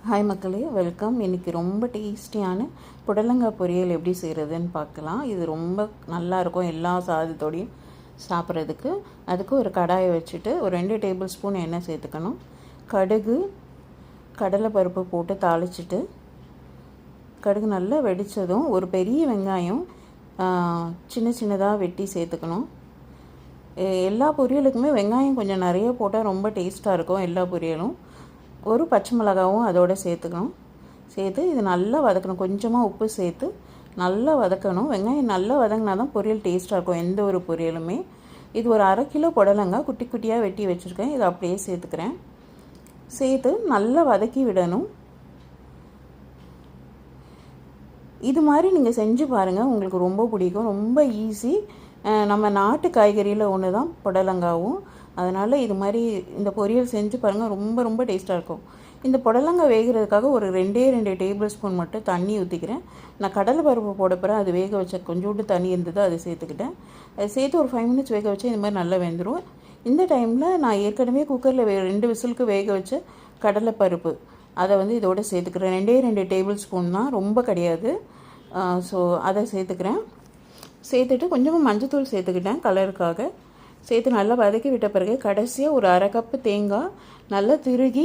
Hi மக்களே, welcome. இன்றைக்கி ரொம்ப டேஸ்டியான புடலங்காய் பொரியல் எப்படி செய்கிறதுன்னு பார்க்கலாம். இது ரொம்ப நல்லாயிருக்கும் எல்லா சாதத்தோடையும் சாப்பிட்றதுக்கு. அதுக்கு ஒரு கடாயை வச்சுட்டு ஒரு 2 டேபிள் ஸ்பூன் எண்ணெய் சேர்த்துக்கணும். கடுகு, கடலைப்பருப்பு போட்டு தாளிச்சிட்டு கடுகு நல்லா வெடித்ததும் ஒரு பெரிய வெங்காயம் சின்ன சின்னதாக வெட்டி சேர்த்துக்கணும். எல்லா பொரியலுக்குமே வெங்காயம் கொஞ்சம் நிறைய போட்டால் ரொம்ப டேஸ்ட்டாக இருக்கும் எல்லா பொரியலும். ஒரு பச்சை மிளகாவும் அதோடு சேர்த்துக்கணும். சேர்த்து இது நல்லா வதக்கணும். கொஞ்சமாக உப்பு சேர்த்து நல்லா வதக்கணும். வெங்காயம் நல்லா வதங்கினா தான் பொரியல் டேஸ்ட்டாக இருக்கும் எந்த ஒரு பொரியலுமே. இது ஒரு 1/2 கிலோ புடலங்காய் குட்டி குட்டியாக வெட்டி வச்சுருக்கேன். இதை அப்படியே சேர்த்துக்கிறேன். சேர்த்து நல்லா வதக்கி விடணும். இது மாதிரி நீங்கள் செஞ்சு பாருங்கள், உங்களுக்கு ரொம்ப பிடிக்கும். ரொம்ப ஈஸி. நம்ம நாட்டு காய்கறியில் ஒன்று தான் புடலங்காவும். அதனால் இது மாதிரி இந்த பொரியல் செஞ்சு பாருங்கள், ரொம்ப ரொம்ப டேஸ்ட்டாக இருக்கும். இந்த புடலங்காய் வேகிறதுக்காக ஒரு 2 டேபிள் ஸ்பூன் மட்டும் தண்ணி ஊற்றிக்கிறேன். நான் கடலை பருப்பு போட போகிறேன். அது வேக வச்ச கொஞ்சோண்டு தண்ணி இருந்தது, அதை சேர்த்துக்கிட்டேன். அதை சேர்த்து ஒரு 5 மினிட்ஸ் வேக வச்சு இந்த மாதிரி நல்லா வெந்துடும். இந்த டைமில் நான் ஏற்கனவே குக்கரில் 2 விசிலுக்கு வேக வச்ச கடலை பருப்பு அதை இதோடு சேர்த்துக்கிறேன். 2 டேபிள் ஸ்பூன் தான், ரொம்ப கிடையாது. ஸோ அதை சேர்த்துக்கிறேன். சேர்த்துட்டு கொஞ்சமாக மஞ்சத்தூள் சேர்த்துக்கிட்டேன் கலருக்காக. சேர்த்து நல்லா வதக்கி விட்ட பிறகு கடைசியாக ஒரு 1/2 கப்பு தேங்காய் நல்லா திருகி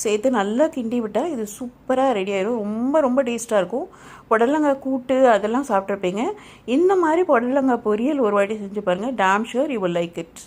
சேர்த்து நல்லா கிண்டி விட்டால் இது சூப்பராக ரெடி ஆகிடும். ரொம்ப ரொம்ப டேஸ்ட்டாக இருக்கும். புடலங்காய் கூட்டு அதெல்லாம் சாப்பிட்ருப்பீங்க. இந்த மாதிரி புடலங்காய் பொரியல் ஒரு வாட்டி செஞ்சு பாருங்கள். Dam sure you will like it.